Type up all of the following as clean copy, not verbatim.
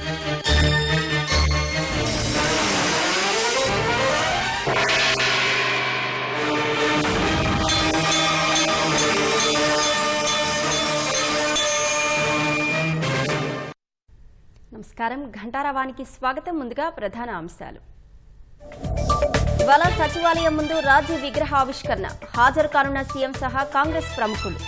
నమస్కారం. ఘంటారావానికి స్వాగతం. ముందుగా ప్రధాన అంశాలు. ఇవాళ సచివాలయం ముందు రాజీవ్ విగ్రహ ఆవిష్కరణ. హాజరు కానున్న సీఎం సహా కాంగ్రెస్ ప్రముఖులు.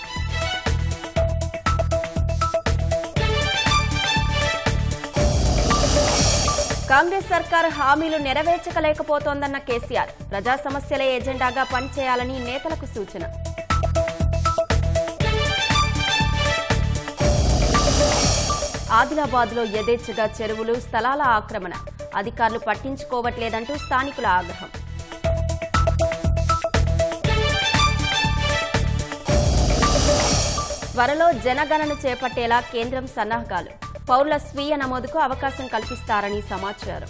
కాంగ్రెస్ సర్కార్ హామీలు నెరవేర్చలేకపోతోందన్న కేసీఆర్. ప్రజా సమస్యలే ఎజెండాగా పనిచేయాలని నేతలకు సూచన. ఆదిలాబాద్లో యథేచ్ఛగా చెరువులు, స్థలాల ఆక్రమణ. అధికారులు పట్టించుకోవట్లేదంటూ స్థానికుల ఆగ్రహం. త్వరలో జనగణన చేపట్టేలా కేంద్రం సన్నాహకాలు. పౌరుల స్వీయ నమోదుకు అవకాశం కల్పిస్తారని సమాచారం.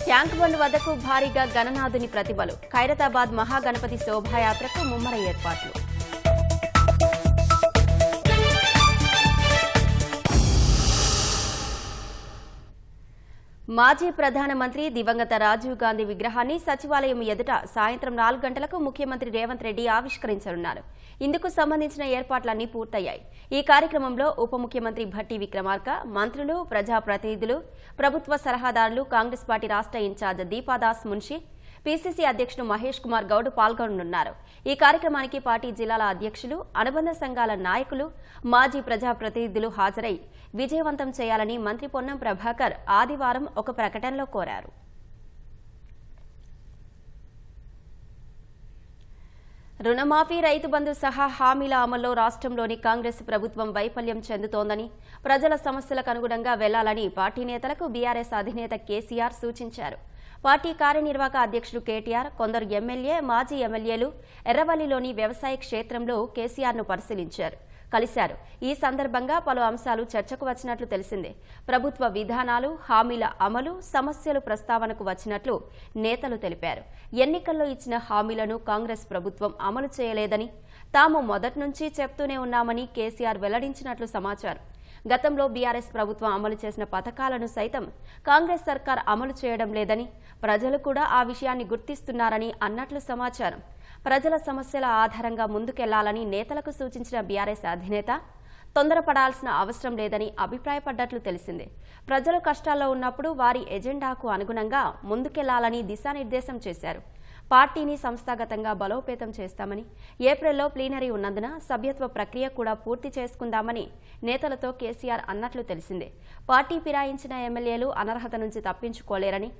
ట్యాంక్ బండ్ వద్దకు భారీగా గణనాథుని ప్రతిమలు. ఖైరతాబాద్ మహాగణపతి శోభాయాత్రకు ముమ్మర ఏర్పాట్లు. మాజీ ప్రధానమంత్రి దివంగత రాజీవ్ గాంధీ విగ్రహాన్ని సచివాలయం ఎదుట సాయంత్రం 4 గంటలకు ముఖ్యమంత్రి రేవంత్ రెడ్డి ఆవిష్కరించనున్నారు. ఇందుకు సంబంధించిన ఏర్పాట్లన్నీ పూర్తయ్యాయి. ఈ కార్యక్రమంలో ఉప ముఖ్యమంత్రి భట్టి విక్రమార్క, మంత్రులు, ప్రజాప్రతినిధులు, ప్రభుత్వ సలహాదారులు, కాంగ్రెస్ పార్టీ రాష్ట్ర ఇన్ఛార్జ్ దీపాదాస్ మున్షి, పీసీసీ అధ్యక్షుడు మహేష్ కుమార్ గౌడ్ పాల్గొననున్నారు. ఈ కార్యక్రమానికి పార్టీ జిల్లాల అధ్యక్షులు, అనుబంధ సంఘాల నాయకులు, మాజీ ప్రజాప్రతినిధులు హాజరై విజయవంతం చేయాలని మంత్రి పొన్నం ప్రభాకర్ ఆదివారం ఒక ప్రకటనలో కోరారు. రుణమాఫీ, రైతు బంధు సహా హామీల అమల్లో రాష్ట్రంలోని కాంగ్రెస్ ప్రభుత్వం వైఫల్యం చెందుతోందని, ప్రజల సమస్యలకు అనుగుణంగా వెళ్లాలని పార్టీ నేతలకు బీఆర్ఎస్ అధినేత కేసీఆర్ సూచించారు. పార్టీ కార్యనిర్వాహక అధ్యక్షుడు కేటీఆర్, కొందరు ఎమ్మెల్యే, మాజీ ఎమ్మెల్యేలు ఎర్రవల్లిలోని వ్యవసాయ క్షేత్రంలో కేసీఆర్ను కలిశారు. ఈ సందర్భంగా పలు అంశాలు చర్చకు వచ్చినట్లు తెలిసిందే. ప్రభుత్వ విధానాలు, హామీల అమలు, సమస్యలు ప్రస్తావనకు వచ్చినట్లు నేతలు తెలిపారు. ఎన్నికల్లో ఇచ్చిన హామీలను కాంగ్రెస్ ప్రభుత్వం అమలు చేయలేదని, తాము మొదటి నుంచి చెప్తూనే ఉన్నామని కేసీఆర్ వెల్లడించినట్లు సమాచారం. గతంలో బీఆర్ఎస్ ప్రభుత్వం అమలు చేసిన పథకాలను సైతం కాంగ్రెస్ సర్కార్ అమలు చేయడం లేదని, ప్రజలు కూడా ఆ విషయాన్ని గుర్తిస్తున్నారని అన్నట్లు సమాచారం. ప్రజల సమస్యల ఆధారంగా ముందుకెళ్లాలని నేతలకు సూచించిన బీఆర్ఎస్ అధినేత తొందరపడాల్సిన అవసరం లేదని అభిప్రాయపడ్డట్లు తెలిసిందే. ప్రజలు కష్టాల్లో ఉన్నప్పుడు వారి ఎజెండాకు అనుగుణంగా ముందుకెళ్లాలని దిశానిర్దేశం చేశారు. పార్టీని సంస్థాగతంగా బలోపేతం చేస్తామని, ఏప్రిల్లో ప్లీనరీ ఉన్నందున సభ్యత్వ ప్రక్రియ కూడా పూర్తి చేసుకుందామని నేతలతో కేసీఆర్ అన్నట్లు తెలిసిందే. పార్టీ ఫిరాయించిన ఎమ్మెల్యేలు అనర్హత నుంచి తప్పించుకోలేరని,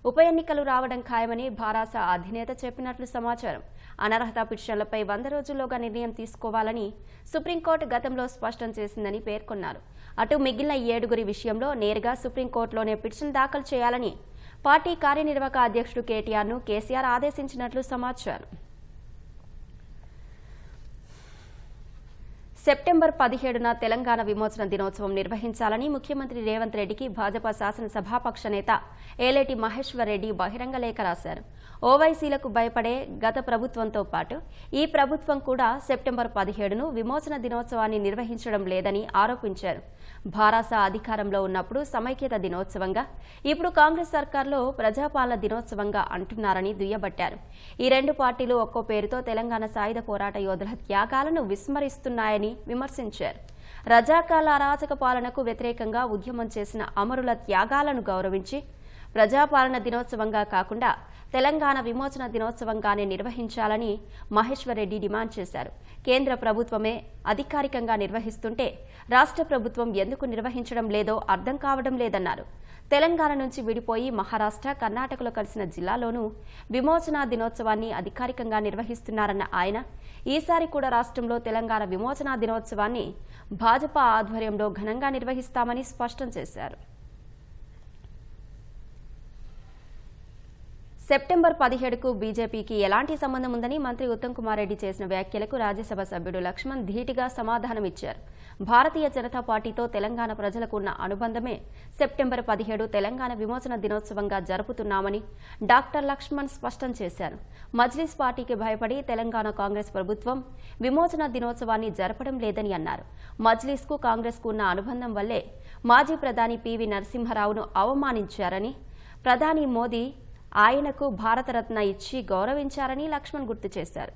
ఉప ఎన్నికలు రావడం ఖాయమని భారాస అధినేత చెప్పినట్లు సమాచారం. అనర్హత పిటిషన్లపై 100 రోజుల్లోగా నిర్ణయం తీసుకోవాలని సుప్రీంకోర్టు గతంలో స్పష్టం చేసిందని పేర్కొన్నారు. అటు మిగిలిన 7 విషయంలో నేరుగా సుప్రీంకోర్టులోనే పిటిషన్ దాఖలు చేయాలని పార్టీ కార్యనిర్వాహక అధ్యక్షుడు కేటీఆర్ను కేసీఆర్ ఆదేశించినట్లు సమాచారం. సెప్టెంబర్ 17న తెలంగాణ విమోచన దినోత్సవం నిర్వహించాలని ముఖ్యమంత్రి రేవంత్ రెడ్డికి భాజపా శాసనసభాపక్ష నేత ఏలేటి మహేశ్వర్ రెడ్డి బహిరంగ లేఖ రాశారు. ఓవైసీలకు భయపడే గత ప్రభుత్వంతో పాటు ఈ ప్రభుత్వం కూడా సెప్టెంబర్ 17ను విమోచన దినోత్సవాన్ని నిర్వహించడం లేదని ఆరోపించారు. భారాస అధికారంలో ఉన్నప్పుడు సమైక్యత దినోత్సవంగా, ఇప్పుడు కాంగ్రెస్ సర్కార్లో ప్రజాపాలన దినోత్సవంగా అంటున్నారని దుయ్యబట్టారు. ఈ 2 పార్టీలు ఒక్కో పేరుతో తెలంగాణ సాయుధ పోరాట యోధుల త్యాగాలను విస్మరిస్తున్నాయని విమర్శించారు. రజాకాల అరాచక పాలనకు వ్యతిరేకంగా ఉద్యమం చేసిన అమరుల త్యాగాలను గౌరవించి ప్రజాపాలన దినోత్సవంగా కాకుండా తెలంగాణ విమోచన దినోత్సవంగానే నిర్వహించాలని మహేశ్వర్ రెడ్డి డిమాండ్ చేశారు. కేంద్ర ప్రభుత్వమే అధికారికంగా నిర్వహిస్తుంటే రాష్ట్ర ప్రభుత్వం ఎందుకు నిర్వహించడం లేదో అర్థం కావడం లేదన్నారు. తెలంగాణ నుంచి విడిపోయి మహారాష్ట్ర, కర్ణాటకలో కలిసిన జిల్లాలోనూ విమోచన దినోత్సవాన్ని అధికారికంగా నిర్వహిస్తున్నారన్న ఆయన, ఈసారి కూడా రాష్ట్రంలో తెలంగాణ విమోచన దినోత్సవాన్ని భాజపా ఆధ్వర్యంలో ఘనంగా నిర్వహిస్తామని స్పష్టం చేశారు. సెప్టెంబర్ 17కు బీజేపీకి ఎలాంటి సంబంధం ఉందని మంత్రి ఉత్తమ్ కుమార్ రెడ్డి చేసిన వ్యాఖ్యలకు రాజ్యసభ సభ్యుడు లక్ష్మణ్ ధీటుగా సమాధానమిచ్చారు. భారతీయ జనతా పార్టీతో తెలంగాణ ప్రజలకు ఉన్న అనుబంధమే సెప్టెంబర్ 17 తెలంగాణ విమోచన దినోత్సవంగా జరుపుతున్నామని డాక్టర్ లక్ష్మణ్ స్పష్టం చేశారు. మజ్లిస్ పార్టీకి భయపడి తెలంగాణ కాంగ్రెస్ ప్రభుత్వం విమోచన దినోత్సవాన్ని జరపడం లేదని అన్నారు. మజ్లిస్కు కాంగ్రెస్కు ఉన్న అనుబంధం వల్లే మాజీ ప్రధాని పివి నరసింహారావును అవమానించారని, ప్రధాని మోదీ ఆయనకు భారతరత్న ఇచ్చి గౌరవించారని లక్ష్మణ్ గుర్తు చేశారు.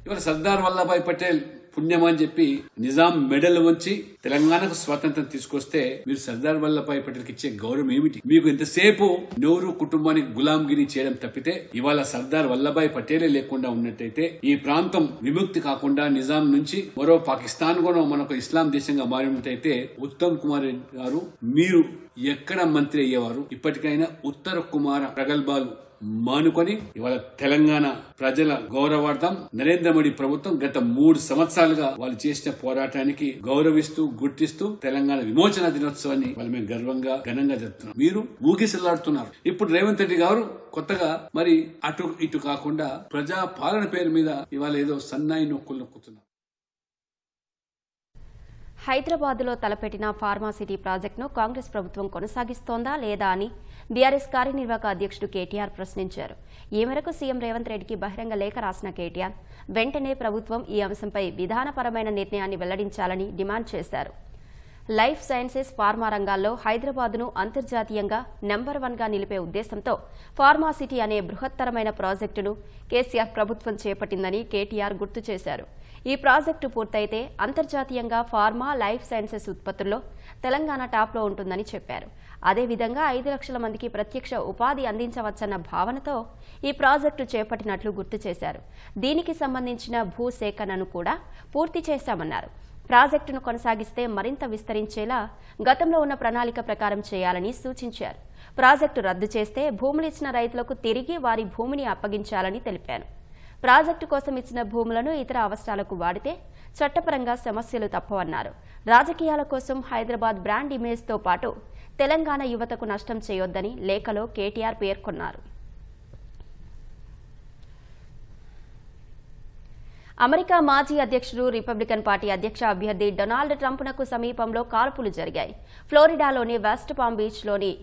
ఇవాళ సర్దార్ వల్లభాయ్ పటేల్ పుణ్యం అని చెప్పి నిజాం మెడల్ వంచి తెలంగాణకు స్వాతంత్రం తీసుకొస్తే మీరు సర్దార్ వల్లభాయ్ పటేల్కి ఇచ్చే గౌరవం ఏమిటి? మీకు ఎంతసేపు నెహ్రూ కుటుంబానికి గులాంగిరి చేయడం తప్పితే ఇవాళ సర్దార్ వల్లభాయ్ పటేలే లేకుండా ఉన్నట్టయితే ఈ ప్రాంతం విముక్తి కాకుండా నిజాం నుంచి మరో పాకిస్తాన్ కూడా మనకు ఇస్లాం దేశంగా మారినట్టయితే ఉత్తమ్ కుమార్ రెడ్డి గారు మీరు ఎక్కడ మంత్రి అయ్యేవారు? ఇప్పటికైనా ఉత్తర కుమార ప్రగల్భాలు మానుకొని ఇవాళ తెలంగాణ ప్రజల గౌరవార్థం నరేంద్ర మోడీ ప్రభుత్వం గత 3 సంవత్సరాలుగా వాళ్ళు చేసిన పోరాటానికి గౌరవిస్తూ గుర్తిస్తూ తెలంగాణ విమోచన దినోత్సవాన్ని వాళ్ళు మేము గర్వంగా ఘనంగా జరుపుతున్నాం. మీరు ఊగిసలాడుతున్నారు. ఇప్పుడు రేవంత్ రెడ్డి గారు కొత్తగా మరి అటు ఇటు కాకుండా ప్రజా పాలన పేరు మీద ఇవాళ ఏదో సన్నాయి నొక్కులు నొక్కుతున్నారు. హైదరాబాద్లో తలపెట్టిన ఫార్మాసిటీ ప్రాజెక్టును కాంగ్రెస్ ప్రభుత్వం కొనసాగిస్తోందా లేదా అని బీఆర్ఎస్ కార్యనిర్వాహక అధ్యక్షుడు కేటీఆర్ ప్రశ్నించారు. ఈ మేరకు సీఎం రేవంత్ రెడ్డికి బహిరంగ లేఖ రాసిన కేటీఆర్ వెంటనే ప్రభుత్వం ఈ అంశంపై విధానపరమైన నిర్ణయాన్ని వెల్లడించాలని డిమాండ్ చేశారు. లైఫ్ సైన్సెస్, ఫార్మా రంగాల్లో హైదరాబాద్ను అంతర్జాతీయంగా నెంబర్ 1గా నిలిపే ఉద్దేశంతో ఫార్మాసిటీ అనే బృహత్తరమైన ప్రాజెక్టును కేసీఆర్ ప్రభుత్వం చేపట్టిందని కేటీఆర్ గుర్తు చేశారు. ఈ ప్రాజెక్టు పూర్తయితే అంతర్జాతీయంగా ఫార్మా, లైఫ్ సైన్సెస్ ఉత్పత్తుల్లో తెలంగాణ టాప్లో ఉంటుందని చెప్పారు. అదేవిధంగా 5 లక్షల మందికి ప్రత్యక్ష ఉపాధి అందించవచ్చన్న భావనతో ఈ ప్రాజెక్టు చేపట్టినట్లు గుర్తు చేశారు. దీనికి సంబంధించిన భూసేకరణను కూడా పూర్తి చేశామన్నారు. ప్రాజెక్టును కొనసాగిస్తే మరింత విస్తరించేలా గతంలో ఉన్న ప్రణాళిక ప్రకారం చేయాలని సూచించారు. ప్రాజెక్టు రద్దు చేస్తే భూములు ఇచ్చిన రైతులకు తిరిగి వారి భూమిని అప్పగించాలని తెలిపారు. ప్రాజెక్టు కోసం ఇచ్చిన భూములను ఇతర అవసరాలకు వాడితే చట్టపరంగా సమస్యలు తప్పవన్నారు. రాజకీయాల కోసం హైదరాబాద్ బ్రాండ్ ఇమేజ్తో పాటు తెలంగాణ యువతకు నష్టం చేయొద్దని లేఖలో కేటీఆర్ పేర్కొన్నారు. అమెరికా మాజీ అధ్యక్షుడు, రిపబ్లికన్ పార్టీ అధ్యక్ష అభ్యర్థి డొనాల్డ్ ట్రంప్నకు సమీపంలో కాల్పులు జరిగాయి. ఫ్లోరిడాలోని వెస్ట్ పామ్ బీచ్లోని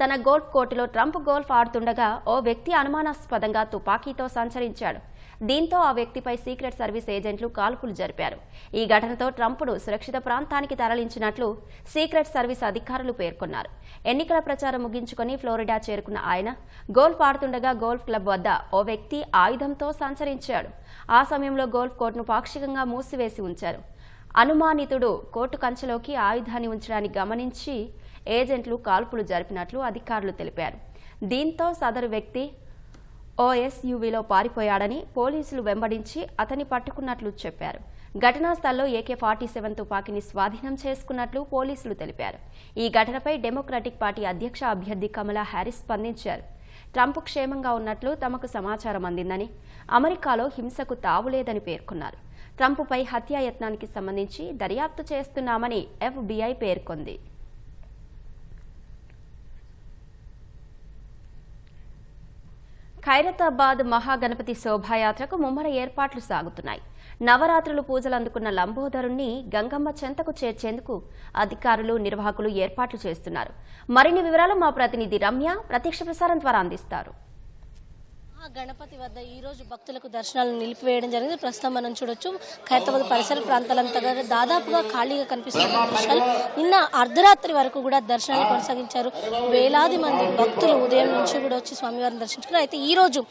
తన గోల్ఫ్ కోర్టులో ట్రంప్ గోల్ఫ్ ఆడుతుండగా ఓ వ్యక్తి అనుమానాస్పదంగా తుపాకీతో సంచరించాడు. దీంతో ఆ వ్యక్తిపై సీక్రెట్ సర్వీస్ ఏజెంట్లు కాల్పులు జరిపారు. ఈ ఘటనతో ట్రంప్ను సురక్షిత ప్రాంతానికి తరలించినట్లు సీక్రెట్ సర్వీస్ అధికారులు పేర్కొన్నారు. ఎన్నికల ప్రచారం ముగించుకుని ఫ్లోరిడా చేరుకున్న ఆయన గోల్ఫ్ ఆడుతుండగా గోల్ఫ్ క్లబ్ వద్ద ఓ వ్యక్తి ఆయుధంతో సంచరించాడు. ఆ సమయంలో గోల్ఫ్ కోర్టును పాక్షికంగా మూసివేసి ఉంచారు. అనుమానితుడు కోర్టు కంచెలోకి ఆయుధాన్ని ఉంచడాన్ని గమనించి ఏజెంట్లు కాల్పులు జరిపినట్లు అధికారులు తెలిపారు. దీంతో సదరు వ్యక్తి ఓఎస్యూవీలో పారిపోయాడని పోలీసులు వెంబడించి అతన్ని పట్టుకున్నట్లు చెప్పారు. ఘటనా స్థలంలో AK-47 తుపాకీని స్వాధీనం చేసుకున్నట్లు పోలీసులు తెలిపారు. ఈ ఘటనపై డెమోక్రాటిక్ పార్టీ అధ్యక్ష అభ్యర్థి కమలా హ్యారిస్ స్పందించారు. ట్రంప్ క్షేమంగా ఉన్నట్లు తమకు సమాచారం అందిందని, అమెరికాలో హింసకు తావులేదని పేర్కొన్నారు. ట్రంప్పై హత్యాయత్నానికి సంబంధించి దర్యాప్తు చేస్తున్నామని FBI పేర్కొంది. ఖైరతాబాద్ మహాగణపతి శోభాయాత్రకు ముమ్మర ఏర్పాట్లు సాగుతున్నాయి. నవరాత్రులు పూజలు అందుకున్న లంబోదరుణ్ణి గంగమ్మ చెంతకు చేర్చేందుకు అధికారులు, నిర్వాహకులు ఏర్పాట్లు చేస్తున్నారు. మరిన్ని వివరాలు మా ప్రతినిధి రమ్య ప్రత్యక్ష ప్రసారం ద్వారా అందిస్తారు. గణపతి వద్ద ఈ రోజు భక్తులకు దర్శనాలను నిలిపివేయడం జరిగింది. ప్రస్తుతం మనం చూడొచ్చు ఖైరతాబాద్ పరిసర ప్రాంతాలంతా దాదాపుగా ఖాళీగా కనిపిస్తున్న దృశ్యాలు. నిన్న అర్ధరాత్రి వరకు కూడా దర్శనాలు కొనసాగించారు. వేలాది మంది భక్తులు ఉదయం నుంచి కూడా వచ్చి స్వామివారిని దర్శించుకున్నారు. అయితే ఈ రోజు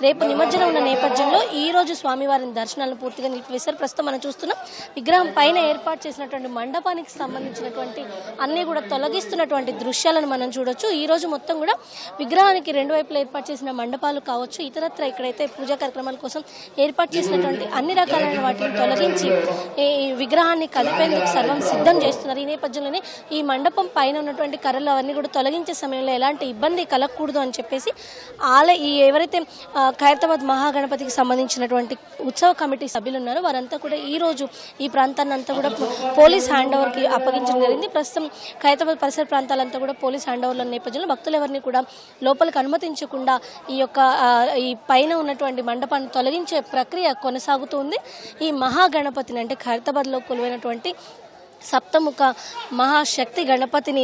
రేపు నిమజ్జనం ఉన్న నేపథ్యంలో ఈ రోజు స్వామివారిని దర్శనాలను పూర్తిగా నిలిపివేశారు. ప్రస్తుతం మనం చూస్తున్నాం విగ్రహం పైన ఏర్పాటు చేసినటువంటి మండపానికి సంబంధించినటువంటి అన్ని కూడా తొలగిస్తున్నటువంటి దృశ్యాలను మనం చూడొచ్చు. ఈ రోజు మొత్తం కూడా విగ్రహానికి 2 వైపులా ఏర్పాటు చేసిన మండపాలు కావచ్చు, ఇతరత్ర ఇక్కడైతే పూజా కార్యక్రమాల కోసం ఏర్పాటు చేసినటువంటి అన్ని రకాలైన వాటిని తొలగించి ఈ విగ్రహాన్ని కదిపేందుకు సర్వం సిద్ధం చేస్తున్నారు. ఈ నేపథ్యంలోనే ఈ మండపం పైన ఉన్నటువంటి కర్రలు అవన్నీ కూడా తొలగించే సమయంలో ఎలాంటి ఇబ్బంది కలగకూడదు అని చెప్పేసి ఎవరైతే ఖైరతాబాద్ మహాగణపతికి సంబంధించినటువంటి ఉత్సవ కమిటీ సభ్యులు ఉన్నారో వారంతా కూడా ఈ రోజు ఈ ప్రాంతాన్ని అంతా కూడా పోలీస్ హ్యాండ్ ఓవర్ కి అప్పగించడం జరిగింది. ప్రస్తుతం ఖైరతాబాద్ పరిసర ప్రాంతాలంతా కూడా పోలీస్ హ్యాండ్ ఓవర్ల నేపథ్యంలో భక్తులు ఎవరిని కూడా లోపలికి అనుమతించకుండా ఈ పైన ఉన్నటువంటి మండపాన్ని తొలగించే ప్రక్రియ కొనసాగుతుంది. ఈ మహాగణపతిని అంటే ఖైరతాబాద్లో కొలువైనటువంటి సప్తముఖ మహాశక్తి గణపతిని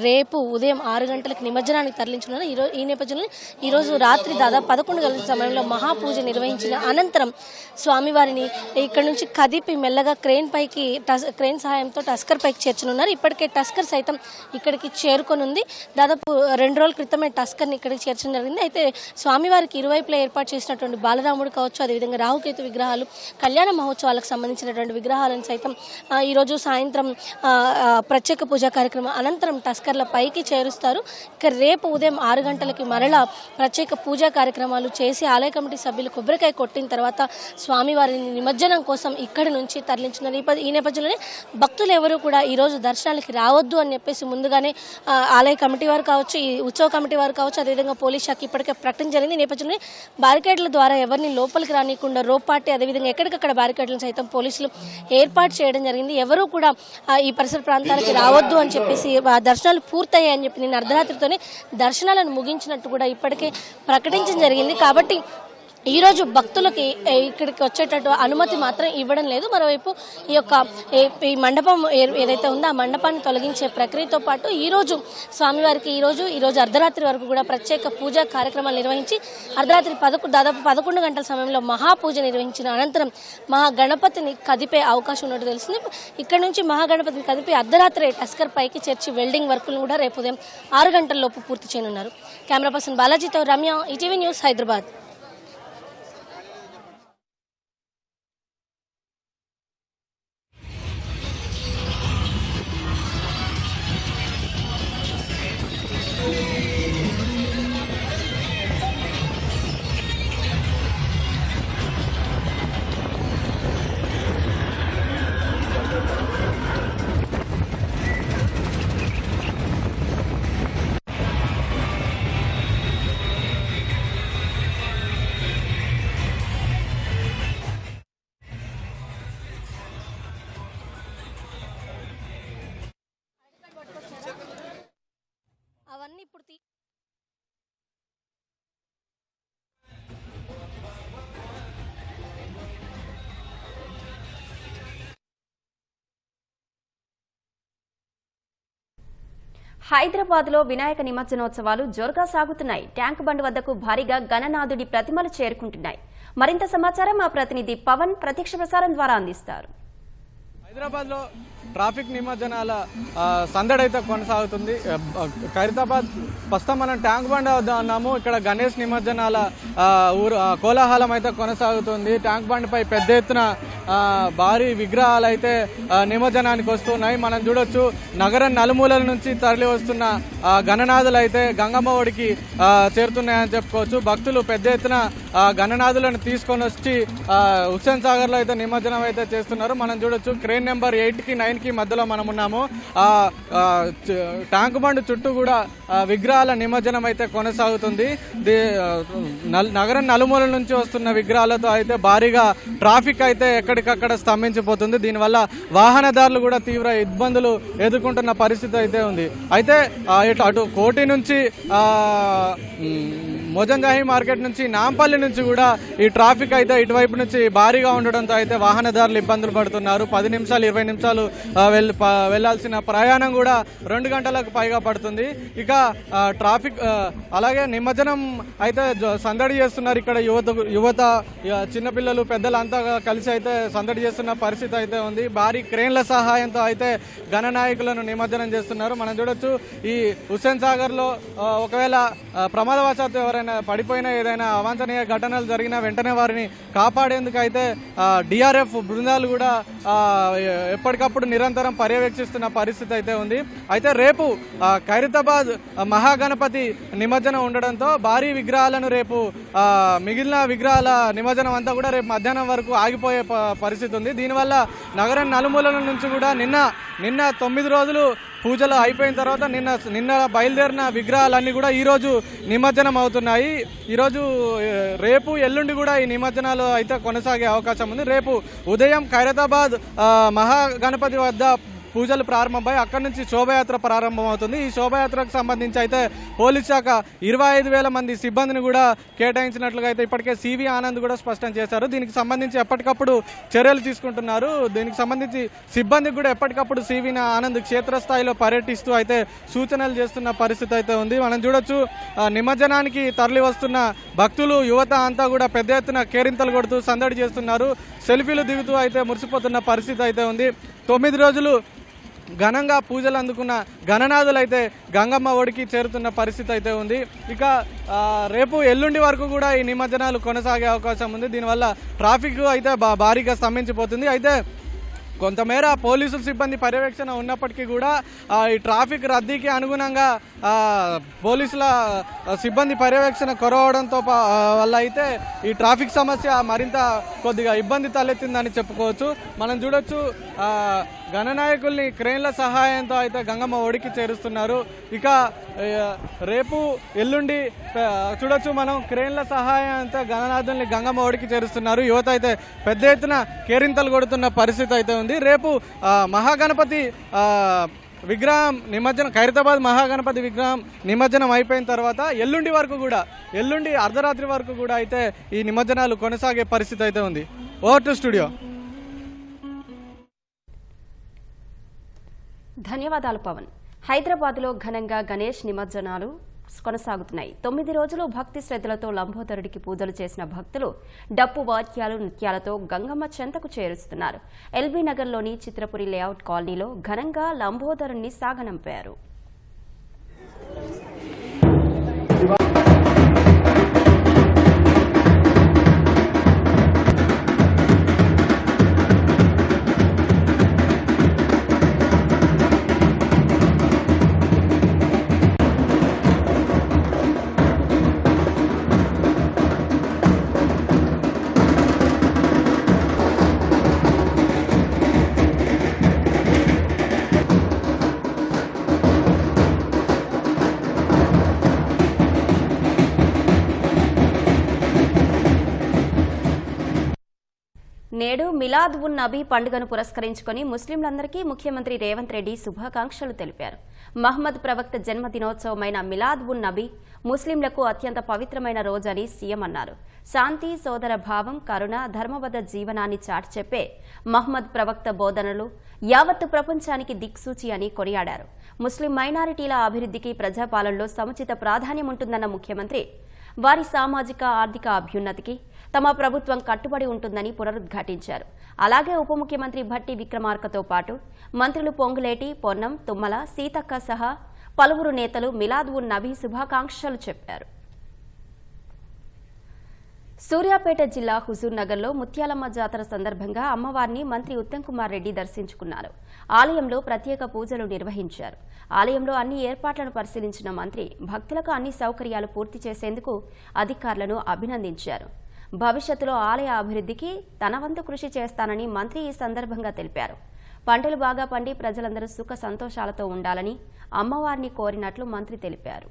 రేపు ఉదయం 6 గంటలకు నిమజ్జనానికి తరలించున్నారు. ఈ నేపథ్యంలో ఈరోజు రాత్రి దాదాపు 11 గంటల సమయంలో మహాపూజ నిర్వహించిన అనంతరం స్వామివారిని ఇక్కడ నుంచి కదిపి మెల్లగా క్రెయిన్ సహాయంతో టస్కర్ పైకి చేర్చనున్నారు. ఇప్పటికే టస్కర్ సైతం ఇక్కడికి చేరుకొనుంది. దాదాపు 2 రోజుల క్రితమే టస్కర్ని ఇక్కడికి చేర్చడం జరిగింది. అయితే స్వామివారికి ఇరువైపులా ఏర్పాటు చేసినటువంటి బాలరాముడు కావచ్చు, అదేవిధంగా రాహుకేతు విగ్రహాలు, కళ్యాణ మహోత్సవాలకు సంబంధించినటువంటి విగ్రహాలను సైతం ఈరోజు సాయంత్రం ప్రత్యేక పూజా కార్యక్రమం అనంతరం టస్కర్ల పైకి చేరుస్తారు. ఇక రేపు ఉదయం 6 గంటలకి మరలా ప్రత్యేక పూజా కార్యక్రమాలు చేసి ఆలయ కమిటీ సభ్యులు కొబ్బరికాయ కొట్టిన తర్వాత స్వామివారిని నిమజ్జనం కోసం ఇక్కడి నుంచి తరలించున్నారు. ఈ నేపథ్యంలోనే భక్తులు ఎవరు కూడా ఈరోజు దర్శనాలకి రావద్దు అని చెప్పేసి ముందుగానే ఆలయ కమిటీ వారు కావచ్చు, ఈ ఉత్సవ కమిటీ వారు కావచ్చు, అదేవిధంగా పోలీస్ శాఖ ఇప్పటికే ప్రకటన జరిగింది. ఈ నేపథ్యంలో బారికేడ్ల ద్వారా ఎవరిని లోపలికి రానియకుండా రోపాటి అదేవిధంగా ఎక్కడికక్కడ బారికేడ్లను సైతం పోలీసులు ఏర్పాటు చేయడం జరిగింది. ఎవరూ కూడా ఈ పరిసర ప్రాంతాలకి రావద్దు అని చెప్పేసి దర్శనాలు పూర్తయ్యాయని చెప్పి నిన్న అర్ధరాత్రితోనే దర్శనాలను ముగించినట్టు కూడా ఇప్పటికే ప్రకటించడం జరిగింది. కాబట్టి ఈరోజు భక్తులకి ఇక్కడికి వచ్చేటట్టు అనుమతి మాత్రం ఇవ్వడం లేదు. మరోవైపు ఈ మండపం ఏదైతే ఉందో ఆ మండపాన్ని తొలగించే ప్రక్రియతో పాటు ఈరోజు స్వామివారికి ఈరోజు అర్ధరాత్రి వరకు కూడా ప్రత్యేక పూజా కార్యక్రమాలు నిర్వహించి అర్ధరాత్రి దాదాపు 11 గంటల సమయంలో మహాపూజ నిర్వహించిన అనంతరం మహాగణపతిని కదిపే అవకాశం ఉన్నట్టు తెలిసింది. ఇక్కడ నుంచి మహాగణపతిని కదిపి అర్ధరాత్రి టస్కర్ పైకి చేర్చి వెల్డింగ్ వర్కులను కూడా రేపు ఉదయం 6 గంటలలోపు పూర్తి చేయనున్నారు. కెమెరా పర్సన్ బాలాజీతో రమ్య, ఈటీవీ న్యూస్, హైదరాబాద్. అవన్నీ ఇప్పుడు హైదరాబాద్లో వినాయక నిమజ్జనోత్సవాలు జోరుగా సాగుతున్నాయి. ట్యాంక్ బండ్ వద్దకు భారీగా గణనాథుడి ప్రతిమలు చేరుకుంటున్నాయి. మరింత సమాచారం మా ప్రతినిధి పవన్ ప్రత్యక్ష ప్రసారం ద్వారా అందిస్తారు. హైదరాబాద్లో ట్రాఫిక్ నిమజ్జనాల సందడైతే కొనసాగుతుంది. ఖైరతాబాద్ ప్రస్తుతం మనం ట్యాంక్ బండ్ వద్ద ఉన్నాము. ఇక్కడ గణేష్ నిమజ్జనాల కోలాహలం అయితే కొనసాగుతుంది. ట్యాంక్ బండ్ పై పెద్ద ఎత్తున భారీ విగ్రహాలు అయితే నిమజ్జనానికి వస్తున్నాయి. మనం చూడొచ్చు నగరం నలుమూలల నుంచి తరలి వస్తున్న గణనాథులు అయితే గంగమ్మ ఒడికి చేరుతున్నాయని చెప్పుకోవచ్చు. భక్తులు పెద్ద ఎత్తున గణనాథులను తీసుకొని వచ్చి హుస్సేన్ సాగర్ లో అయితే నిమజ్జనం అయితే చేస్తున్నారు. మనం చూడొచ్చు క్రేన్ నెంబర్ 8కి 9కి మధ్యలో మనం ఉన్నాము. ట్యాంక్ బండ్ చుట్టూ కూడా విగ్రహాల నిమజ్జనం అయితే కొనసాగుతుంది. నగరం నలుమూలల నుంచి వస్తున్న విగ్రహాలతో అయితే భారీగా ట్రాఫిక్ అయితే ఎక్కడికక్కడ స్తంభించిపోతుంది. దీనివల్ల వాహనదారులు కూడా తీవ్ర ఇబ్బందులు ఎదుర్కొంటున్న పరిస్థితి అయితే ఉంది. అయితే అటు కోటి నుంచి మోజంజాహి మార్కెట్ నుంచి నాంపల్లి నుంచి కూడా ఈ ట్రాఫిక్ అయితే ఇటువైపు నుంచి భారీగా ఉండడంతో అయితే వాహనదారులు ఇబ్బందులు పడుతున్నారు. 10 నిమిషాలు 20 నిమిషాలు వెళ్లాల్సిన ప్రయాణం కూడా 2 గంటలకు పైగా పడుతుంది. ఇక ట్రాఫిక్ అలాగే నిమజ్జనం అయితే సందడి చేస్తున్నారు. ఇక్కడ యువత చిన్నపిల్లలు పెద్దలంతా కలిసి అయితే సందడి చేస్తున్న పరిస్థితి అయితే ఉంది. భారీ క్రేన్ల సహాయంతో అయితే గణనాయకులను నిమజ్జనం చేస్తున్నారు. మనం చూడొచ్చు ఈ హుస్సేన్ సాగర్ లో ఒకవేళ ప్రమాదవశాత్తు ఎవరైనా పడిపోయిన ఏదైనా అవాంఛనీయ ఘటనలు జరిగినా వెంటనే వారిని కాపాడేందుకు అయితే డిఆర్ఎఫ్ బృందాలు కూడా ఎప్పటికప్పుడు నిరంతరం పర్యవేక్షిస్తున్న పరిస్థితి అయితే ఉంది. అయితే రేపు ఖైరతాబాద్ మహాగణపతి నిమజ్జనం ఉండడంతో భారీ విగ్రహాలను రేపు మిగిలిన విగ్రహాల నిమజ్జనం అంతా కూడా రేపు మధ్యాహ్నం వరకు ఆగిపోయే పరిస్థితి ఉంది. దీనివల్ల నగరం నలుమూలల నుంచి కూడా నిన్న 9 రోజులు పూజలు అయిపోయిన తర్వాత నిన్న బయలుదేరిన విగ్రహాలన్నీ కూడా ఈరోజు నిమజ్జనం అవుతున్నాయి. ఈరోజు రేపు ఎల్లుండి కూడా ఈ నిమజ్జనాలు అయితే కొనసాగే అవకాశం ఉంది. రేపు ఉదయం ఖైరతాబాద్ మహాగణపతి వద్ద పూజలు ప్రారంభమై అక్కడి నుంచి శోభయాత్ర ప్రారంభమవుతుంది. ఈ శోభయాత్రకు సంబంధించి అయితే పోలీస్ శాఖ 25,000 మంది సిబ్బందిని కూడా కేటాయించినట్లుగా అయితే ఇప్పటికే సివి ఆనంద్ కూడా స్పష్టం చేశారు. దీనికి సంబంధించి ఎప్పటికప్పుడు చర్యలు తీసుకుంటున్నారు. దీనికి సంబంధించి సిబ్బందికి కూడా ఎప్పటికప్పుడు సివి ఆనంద్ క్షేత్రస్థాయిలో పర్యటిస్తూ అయితే సూచనలు చేస్తున్న పరిస్థితి అయితే ఉంది. మనం చూడొచ్చు నిమజ్జనానికి తరలి వస్తున్న భక్తులు యువత అంతా కూడా పెద్ద ఎత్తున కేరింతలు కొడుతూ సందడి చేస్తున్నారు. సెల్ఫీలు దిగుతూ అయితే మురిసిపోతున్న పరిస్థితి అయితే ఉంది. 9 రోజులు ఘనంగా పూజలు అందుకున్న గణనాథులు అయితే గంగమ్మ ఒడికి చేరుతున్న పరిస్థితి అయితే ఉంది. ఇక రేపు ఎల్లుండి వరకు కూడా ఈ నిమజ్జనాలు కొనసాగే అవకాశం ఉంది. దీనివల్ల ట్రాఫిక్ అయితే భారీగా స్తంభించిపోతుంది. అయితే కొంతమేర పోలీసుల సిబ్బంది పర్యవేక్షణ ఉన్నప్పటికీ కూడా ఈ ట్రాఫిక్ రద్దీకి అనుగుణంగా పోలీసుల సిబ్బంది పర్యవేక్షణ కొరవడంతో వల్ల అయితే ఈ ట్రాఫిక్ సమస్య మరింత కొద్దిగా ఇబ్బంది తలెత్తిందని చెప్పుకోవచ్చు. మనం చూడొచ్చు గణనాయకుల్ని క్రేన్ల సహాయంతో అయితే గంగమ్మ ఒడికి చేరుస్తున్నారు. ఇక రేపు ఎల్లుండి చూడొచ్చు మనం క్రేన్ల సహాయంతో గణనాథుల్ని గంగమ్మ ఒడికి చేరుస్తున్నారు. యువత అయితే పెద్ద ఎత్తున కేరింతలు కొడుతున్న పరిస్థితి అయితే ఉంది. రేపు మహాగణపతి విగ్రహం నిమజ్జనం ఖైరతాబాద్ మహాగణపతి విగ్రహం నిమజ్జనం అయిపోయిన తర్వాత ఎల్లుండి అర్ధరాత్రి వరకు కూడా అయితే ఈ నిమజ్జనాలు కొనసాగే పరిస్థితి అయితే ఉంది. Over to studio. ధన్యవాదాలు పవన్. హైదరాబాద్లో ఘనంగా గణేష్ నిమజ్జనాలు కొనసాగుతున్నాయి. 9 రోజులు భక్తి శ్రద్ధలతో లంబోదరుడికి పూజలు చేసిన భక్తులు డప్పు వాద్యాలు నృత్యాలతో గంగమ్మ చెంతకు చేరుస్తున్నారు. ఎల్బీ నగర్లోని చిత్రపురి లేఅవుట్ కాలనీలో ఘనంగా లంబోదరుణ్ణి సాగనంపారు. నేడు మిలాద్ ఉన్ నబీ పండుగను పురస్కరించుకుని ముస్లింలందరికీ ముఖ్యమంత్రి రేవంత్ రెడ్డి శుభాకాంక్షలు తెలిపారు. మహమ్మద్ ప్రవక్త జన్మదినోత్సవమైన మిలాద్ ఉన్ నబీ ముస్లింలకు అత్యంత పవిత్రమైన రోజని సీఎం అన్నారు. శాంతి, సోదర భావం, కరుణ, ధర్మబద్ధ జీవనాన్ని చాటి చెప్పే మహమ్మద్ ప్రవక్త బోధనలు యావత్తు ప్రపంచానికి దిక్సూచి అని కొనియాడారు. ముస్లిం మైనారిటీల అభివృద్ధికి ప్రజాపాలనలో సముచిత ప్రాధాన్యం ఉంటుందన్న ముఖ్యమంత్రి వారి సామాజిక, ఆర్థిక అభ్యున్నతికి తమ ప్రభుత్వం కట్టుబడి ఉంటుందని పునరుద్ఘాటించారు. అలాగే ఉప ముఖ్యమంత్రి భట్టి విక్రమార్కతో పాటు మంత్రులు పొంగులేటి, పొన్నం, తుమ్మల, సీతక్క సహా పలువురు నేతలు మిలాద్ ఉన్ నబీ శుభాకాంక్షలు చెప్పారు. సూర్యాపేట జిల్లా హుజూర్ నగర్లో ముత్యాలమ్మ జాతర సందర్భంగా అమ్మవారిని మంత్రి ఉత్తమ్ కుమార్ రెడ్డి దర్శించుకున్నారు. ఆలయంలో ప్రత్యేక పూజలు నిర్వహించారు. ఆలయంలో అన్ని ఏర్పాట్లను పరిశీలించిన మంత్రి భక్తులకు అన్ని సౌకర్యాలు పూర్తి చేసేందుకు అధికారులను అభినందించారు. భవిష్యత్తులో ఆలయ అభివృద్ధికి తన వంతు కృషి చేస్తానని మంత్రి ఈ సందర్భంగా తెలిపారు. పంటలు బాగా పండి ప్రజలందరూ సుఖ సంతోషాలతో ఉండాలని అమ్మవారిని కోరినట్లు మంత్రి తెలిపారు.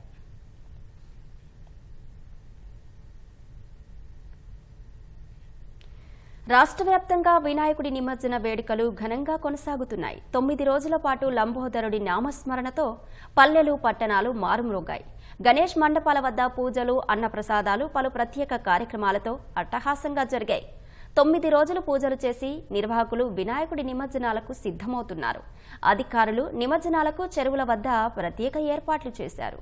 రాష్ట్ర వ్యాప్తంగా వినాయకుడి నిమజ్జన వేడుకలు ఘనంగా కొనసాగుతున్నాయి. 9 రోజుల పాటు లంబోదరుడి నామస్మరణతో పల్లెలు, పట్టణాలు మారుమ్రోగాయి. గణేష్ మండపాల వద్ద పూజలు, అన్నప్రసాదాలు, పలు ప్రత్యేక కార్యక్రమాలతో అట్టహాసంగా జరిగాయి. 9 రోజులు పూజలు చేసి నిర్వాహకులు వినాయకుడి నిమజ్జనాలకు సిద్ధమవుతున్నారు. అధికారులు నిమజ్జనాలకు చెరువుల వద్ద ప్రత్యేక ఏర్పాట్లు చేశారు.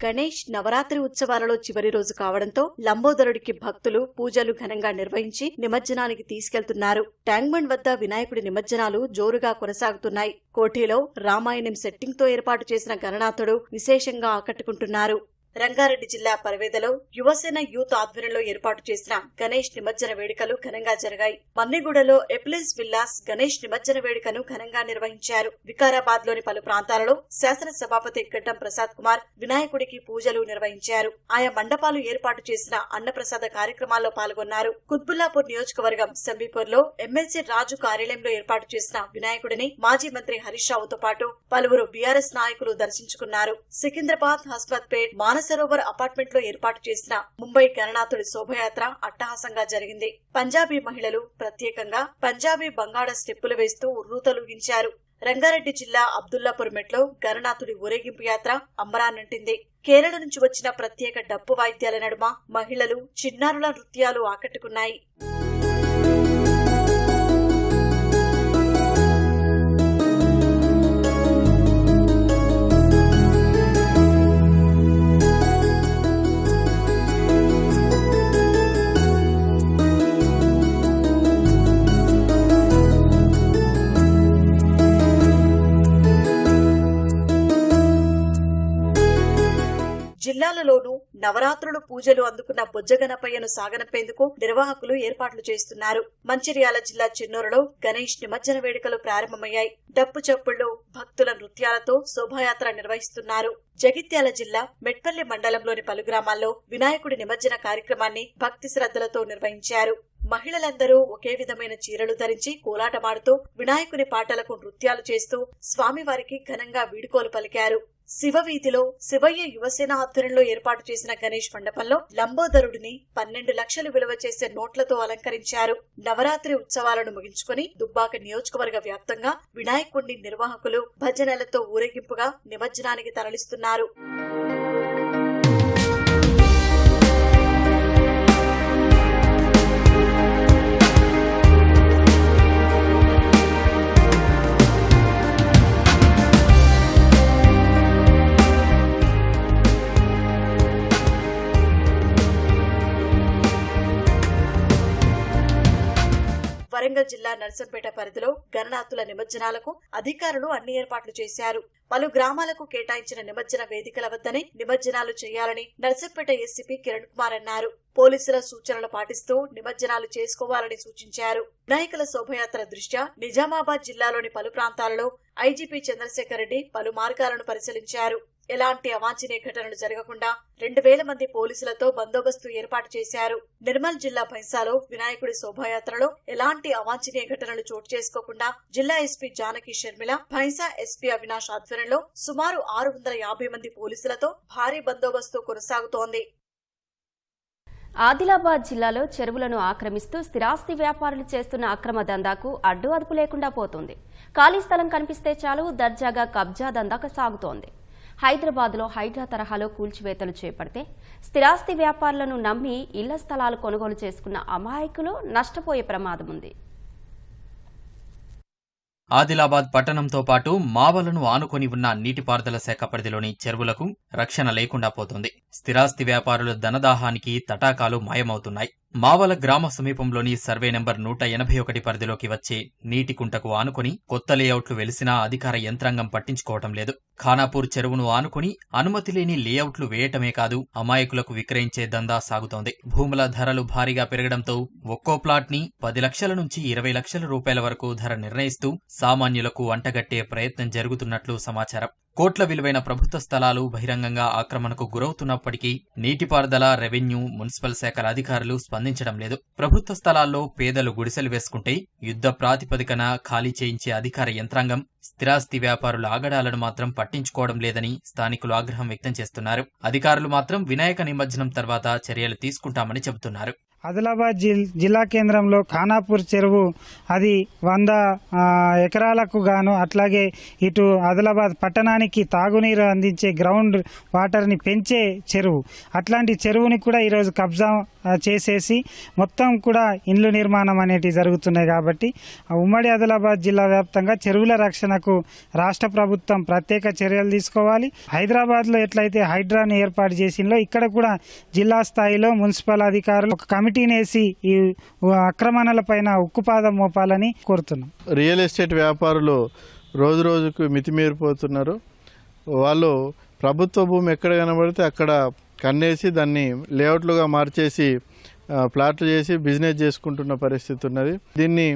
గణేష్ నవరాత్రి ఉత్సవాలలో చివరి రోజు కావడంతో లంబోదరుడికి భక్తులు పూజలు ఘనంగా నిర్వహించి నిమజ్జనానికి తీసుకెళ్తున్నారు. ట్యాంక్ బండ్ వద్ద వినాయకుడి నిమజ్జనాలు జోరుగా కొనసాగుతున్నాయి. కోఠీలో రామాయణం సెట్టింగ్తో ఏర్పాటు చేసిన గణనాథుడు విశేషంగా ఆకట్టుకుంటున్నారు. రంగారెడ్డి జిల్లా పరవేదలో యువసేన యూత్ ఆధ్వర్యంలో ఏర్పాటు చేసిన గణేష్ నిమజ్జన వేడుకలు ఘనంగా జరిగాయి. మన్నిగూడలో ఎప్లెన్స్ విల్లాస్ గణేష్ నిమజ్జన వేడుకను ఘనంగా నిర్వహించారు. వికారాబాద్ లోని పలు ప్రాంతాలలో శాసన సభాపతి గడ్డం ప్రసాద్ కుమార్ వినాయకుడికి పూజలు నిర్వహించారు. ఆయా మండపాలు ఏర్పాటు చేసిన అన్నప్రసాద కార్యక్రమాల్లో పాల్గొన్నారు. కుత్బుల్లాపూర్ నియోజకవర్గం సంబీపూర్లో ఎమ్మెల్సీ రాజు కార్యాలయంలో ఏర్పాటు చేసిన వినాయకుడిని మాజీ మంత్రి హరీష్ రావుతో పాటు పలువురు బీఆర్ఎస్ నాయకులు దర్శించుకున్నారు. సికింద్రాబాద్ హస్మత్పేట్ మానసరోవర్ అపార్ట్మెంట్ లో ఏర్పాటు చేసిన ముంబై గణనాథుడి శోభయాత్ర అట్టహాసంగా జరిగింది. పంజాబీ మహిళలు ప్రత్యేకంగా పంజాబీ బంగాళ స్టెప్పులు వేస్తూ ఉర్రూతలూగించారు. రంగారెడ్డి జిల్లా అబ్దుల్లాపూర్ మెట్లో గణనాథుడి ఊరేగింపు యాత్ర అంబరాన్నంటింది. కేరళ నుంచి వచ్చిన ప్రత్యేక డప్పు వాయిద్యాల నడుమ మహిళలు చిన్నారుల నృత్యాలు ఆకట్టుకున్నాయి. జిల్లాలలోనూ నవరాత్రులు పూజలు అందుకున్న బొజ్జగణపయ్యను సాగనంపేందుకు నిర్వాహకులు ఏర్పాట్లు చేస్తున్నారు. మంచిర్యాల జిల్లా చెన్నూరులో గణేష్ నిమజ్జన వేడుకలు ప్రారంభమయ్యాయి. డప్పు చప్పుళ్లు, భక్తుల నృత్యాలతో శోభాయాత్ర నిర్వహిస్తున్నారు. జగిత్యాల జిల్లా మెట్పల్లి మండలంలోని పలు గ్రామాల్లో వినాయకుడి నిమజ్జన కార్యక్రమాన్ని భక్తి శ్రద్ధలతో నిర్వహించారు. మహిళలందరూ ఒకే విధమైన చీరలు ధరించి కోలాటమాడుతూ వినాయకుని పాటలకు నృత్యాలు చేస్తూ స్వామివారికి ఘనంగా వీడుకోలు పలికారు. శివవీధిలో శివయ్య యువసేన ఆధ్వర్యంలో ఏర్పాటు చేసిన గణేష్ మండపంలో లంబోదరుడిని 12 లక్షలు విలువ చేసే నోట్లతో అలంకరించారు. నవరాత్రి ఉత్సవాలను ముగించుకుని దుబ్బాక నియోజకవర్గ వ్యాప్తంగా వినాయకుడిని నిర్వాహకులు భజనలతో ఊరేగింపుగా నిమజ్జనానికి తరలిస్తున్నారు. వరంగల్ జిల్లా నర్సంపేట పరిధిలో గణనాథుల నిమజ్జనాలకు అధికారులు అన్ని ఏర్పాట్లు చేశారు. పలు గ్రామాలకు కేటాయించిన నిమజ్జన వేదికల వద్దనే నిమజ్జనాలు చేయాలని నర్సంపేట ఏసీపీ కిరణ్ కుమార్ అన్నారు. పోలీసుల సూచనలు పాటిస్తూ నిమజ్జనాలు చేసుకోవాలని సూచించారు. వినాయకుల శోభయాత్ర దృష్ట్యా నిజామాబాద్ జిల్లాలోని పలు ప్రాంతాలలో ఐజీపీ చంద్రశేఖర్ రెడ్డి పలు మార్గాలను పరిశీలించారు. ఎలాంటి అవాంఛనీయ ఘటనలు జరగకుండా 2000 మంది పోలీసులతో బందోబస్తు ఏర్పాటు చేశారు. నిర్మల్ జిల్లా భైంసాలో వినాయకుడి శోభాయాత్రలో ఎలాంటి అవాంఛనీయ ఘటనలు చోటు చేసుకోకుండా జిల్లా ఎస్పీ జానకి షర్మిల, భైంసా ఎస్పీ అవినాష్ ఆధ్వర్యంలో సుమారు 650 మంది పోలీసులతో భారీ బందోబస్తు కొనసాగుతోంది. ఆదిలాబాద్ జిల్లాలో చెరువులను ఆక్రమిస్తూ స్థిరాస్తి వ్యాపారులు చేస్తున్న అక్రమ దందాకు అడ్డు అదుపు లేకుండా పోతుంది. ఖాళీ స్థలం కనిపిస్తే చాలు దర్జాగా కబ్జా దందాకు సాగుతోంది. హైదరాబాద్లో హైడ్రా తరహాలో కూల్చివేతలు చేపడితే స్థిరాస్తి వ్యాపారులను నమ్మి ఇళ్ల స్థలాలు కొనుగోలు చేసుకున్న అమాయకులు నష్టపోయే ప్రమాదం ఉంది. ఆదిలాబాద్ పట్టణంతో పాటు మావలను ఆనుకొని ఉన్న నీటిపారుదల శాఖ పరిధిలోని చెరువులకు రక్షణ లేకుండా పోతుంది. స్థిరాస్తి వ్యాపారుల ధనదాహానికి తటాకాలు మాయమవుతున్నాయి. మావల గ్రామ సమీపంలోని సర్వే నెంబర్ 181 పరిధిలోకి వచ్చే నీటి కుంటకు ఆనుకొని కొత్త లేఅవుట్లు వెలిసినా అధికార యంత్రాంగం పట్టించుకోవటం లేదు. ఖానాపూర్ చెరువును ఆనుకుని అనుమతి లేని లేఅవుట్లు వేయటమే కాదు, అమాయకులకు విక్రయించే దందా సాగుతోంది. భూముల ధరలు భారీగా పెరగడంతో ఒక్కో ప్లాట్ ని 10 లక్షల నుంచి 20 లక్షల రూపాయల వరకు ధర నిర్ణయిస్తూ సామాన్యులకు అంటగట్టే ప్రయత్నం జరుగుతున్నట్లు సమాచారం. కోట్ల విలువైన ప్రభుత్వ స్థలాలు బహిరంగంగా ఆక్రమణకు గురవుతున్నప్పటికీ నీటిపారుదల, రెవెన్యూ, మున్సిపల్ శాఖల అధికారులు స్పందించడం లేదు. ప్రభుత్వ స్థలాల్లో పేదలు గుడిసెలు వేసుకుంటే యుద్ధ ప్రాతిపదికన ఖాళీ చేయించే అధికార యంత్రాంగం స్థిరాస్తి వ్యాపారుల ఆగడాలను మాత్రం పట్టించుకోవడం లేదని స్థానికులు ఆగ్రహం వ్యక్తం చేస్తున్నారు. అధికారులు మాత్రం వినాయక నిమజ్జనం తర్వాత చర్యలు తీసుకుంటామని చెబుతున్నారు. ఆదిలాబాద్ జిల్లా కేంద్రంలో ఖానాపూర్ చెరువు అది 100 ఎకరాలకు గాను, అట్లాగే ఇటు ఆదిలాబాద్ పట్టణానికి తాగునీరు అందించే గ్రౌండ్ వాటర్ని పెంచే చెరువు. అట్లాంటి చెరువుని కూడా ఈరోజు కబ్జా చేసేసి మొత్తం కూడా ఇండ్లు నిర్మాణం అనేటివి జరుగుతున్నాయి. కాబట్టి ఉమ్మడి ఆదిలాబాద్ జిల్లా వ్యాప్తంగా చెరువుల రక్షణకు రాష్ట్ర ప్రభుత్వం ప్రత్యేక చర్యలు తీసుకోవాలి. హైదరాబాద్లో ఎట్లయితే హైడ్రాను ఏర్పాటు చేసిందో ఇక్కడ కూడా జిల్లా స్థాయిలో మున్సిపల్ అధికారులు ఒక కమిటీనేసి ఈ ఆక్రమణలపైన ఉక్కుపాదం మోపాలని కోరుతున్నాం. రియల్ ఎస్టేట్ వ్యాపారులు రోజు రోజుకు మితిమీరిపోతున్నారు. వాళ్ళు ప్రభుత్వ భూమి ఎక్కడ కనబడితే అక్కడ కన్నేసి దాన్ని లేఅవుట్లుగా మార్చేసి ప్లాట్లు చేసి బిజినెస్ చేసుకుంటున్న పరిస్థితి ఉన్నది. దీన్ని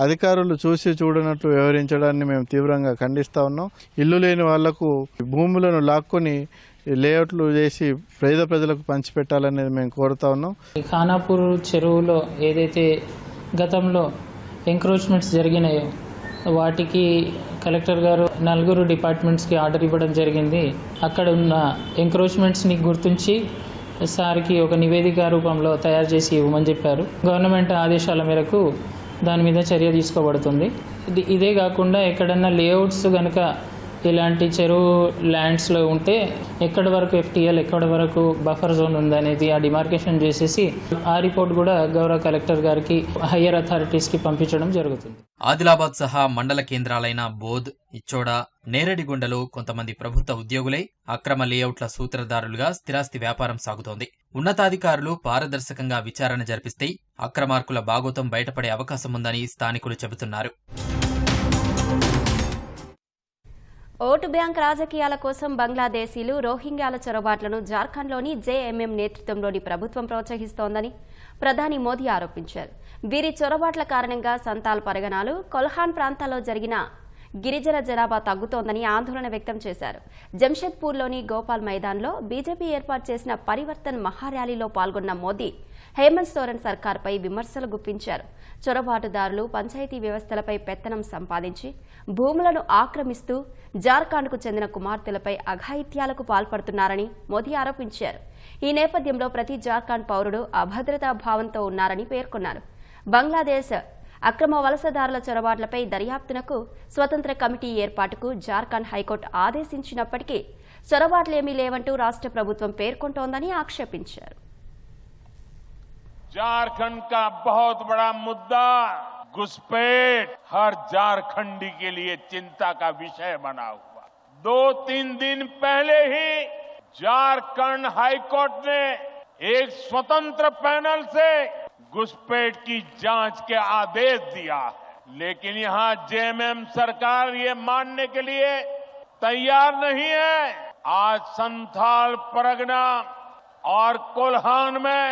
అధికారులు చూసి చూడనట్లు వ్యవహరించడాన్ని మేము తీవ్రంగా ఖండిస్తూ ఉన్నాం. ఇల్లు లేని వాళ్లకు భూములను లాక్కొని లేఅవుట్లు చేసి పేద ప్రజలకు పంచిపెట్టాలనేది మేము కోరుతా ఉన్నాం. ఖానాపూర్ చెరువులో ఏదైతే గతంలో ఎంక్రోచ్మెంట్స్ జరిగినాయో వాటికి కలెక్టర్ గారు 4 డిపార్ట్మెంట్స్కి ఆర్డర్ ఇవ్వడం జరిగింది. అక్కడ ఉన్న ఎంక్రోచ్మెంట్స్ని గుర్తించి సార్కి ఒక నివేదిక రూపంలో తయారు చేసి ఇవ్వమని చెప్పారు. గవర్నమెంట్ ఆదేశాల మేరకు దాని మీద చర్య తీసుకోబడుతుంది. ఇదే కాకుండా ఎక్కడన్నా లేఅవుట్స్ కనుక ఇలాంటి చెరువు ల్యాండ్స్లో ఉంటే ఎక్కడి వరకు FTL ఎక్కడి వరకు బఫర్ జోన్ ఉందనేది ఆ డిమార్కేషన్ చేసేసి ఆ రిపోర్ట్ కూడా గౌరవ కలెక్టర్ గారికి హయ్యర్ అథారిటీస్కి పంపించడం జరుగుతుంది. ఆదిలాబాద్ సహా మండల కేంద్రాలైన బోధ్, ఇచ్చోడ, నేరడిగుండలో కొంతమంది ప్రభుత్వ ఉద్యోగులై అక్రమ లేఅవుట్ల సూత్రధారులుగా స్థిరాస్తి వ్యాపారం సాగుతోంది. ఉన్నతాధికారులు పారదర్శకంగా విచారణ జరిపిస్తే అక్రమార్కుల బాగోతం బయటపడే అవకాశం ఉందని స్థానికులు చెబుతున్నారు. ఓటు బ్యాంక్ రాజకీయాల కోసం బంగ్లాదేశీలు రోహింగ్యాల చొరబాట్లను జార్ఖండ్లోని JMM నేతృత్వంలోని ప్రభుత్వం ప్రోత్సహిస్తోందని ప్రధాని మోదీ ఆరోపించారు. వీరి చొరబాట్ల కారణంగా సంతాల్ పరగనాలు, కొల్హాన్ ప్రాంతాల్లో జరిగిన గిరిజన జనాభా తగ్గుతోందని ఆందోళన వ్యక్తం చేశారు. జంషెద్పూర్లోని గోపాల్ మైదాన్లో బీజేపీ ఏర్పాటు చేసిన పరివర్తన్ మహార్యాలీలో పాల్గొన్న మోదీ హేమంత్ సోరెన్ సర్కార్పై విమర్శలు గుప్పించారు. చొరబాటుదారులు పంచాయతీ వ్యవస్థలపై పెత్తనం సంపాదించి భూములను ఆక్రమిస్తూ జార్ఖండ్కు చెందిన కుమార్తెలపై అఘాయిత్యాలకు పాల్పడుతున్నారని మోదీ ఆరోపించారు. ఈ నేపథ్యంలో ప్రతి జార్ఖండ్ పౌరుడు అభద్రతా భావంతో ఉన్నారని పేర్కొన్నారు. బంగ్లాదేశ్ అక్రమ వలసదారుల చొరబాట్లపై దర్యాప్తునకు స్వతంత్ర కమిటీ ఏర్పాటుకు జార్ఖండ్ హైకోర్టు ఆదేశించినప్పటికీ చొరబాట్లేమీ లేవంటూ రాష్ట్ర ప్రభుత్వం పేర్కొంటోందని ఆక్షేపించారు. झारखंड का बहुत बड़ा मुद्दा घुसपैठ हर झारखंडी के लिए चिंता का विषय बना हुआ। 2-3 दिन पहले ही झारखंड हाईकोर्ट ने एक स्वतंत्र पैनल से घुसपैठ की जांच के आदेश दिया है, लेकिन यहां JMM सरकार ये मानने के लिए तैयार नहीं है। आज संथाल परगना और कोल्हान में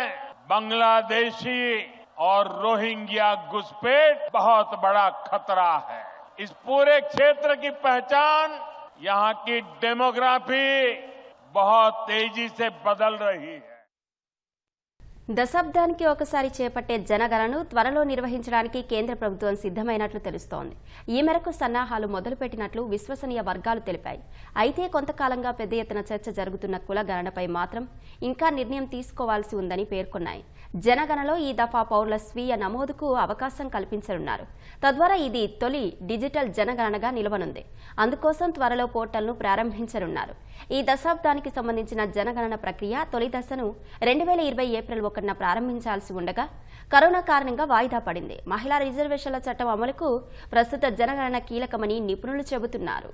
बांग्लादेशी और रोहिंग्या घुसपैठ बहुत बड़ा खतरा है। इस पूरे क्षेत्र की पहचान, यहाँ की डेमोग्राफी बहुत तेजी से बदल रही है. దశాబ్దానికి ఒకసారి చేపట్టే జనగణనను త్వరలో నిర్వహించడానికి కేంద్ర ప్రభుత్వం సిద్ధమైనట్లు తెలుస్తోంది. ఈ మేరకు సన్నాహాలు మొదలుపెట్టినట్లు విశ్వసనీయ వర్గాలు తెలిపాయి. అయితే కొంతకాలంగా పెద్ద ఎత్తున చర్చ జరుగుతున్న కుల గణనపై మాత్రం ఇంకా నిర్ణయం తీసుకోవాల్సి ఉందని పేర్కొన్నాయి. జనగణనలో ఈ దఫా పౌరుల స్వీయ నమోదుకు అవకాశం కల్పించనున్నారు. తద్వారా ఇది తొలి డిజిటల్ జనగణనగా నిలవనుంది. అందుకోసం త్వరలో పోర్టల్ను ప్రారంభించనున్నారు. ఈ దశాబ్దానికి సంబంధించిన జనగణన ప్రక్రియ తొలి దశను 2020 ఏప్రిల్ 1న ప్రారంభించాల్సి ఉండగా కరోనా కారణంగా వాయిదా పడింది. మహిళా రిజర్వేషన్ల చట్టం అమలుకు ప్రస్తుత జనగణన కీలకమని నిపుణులు చెబుతున్నారు.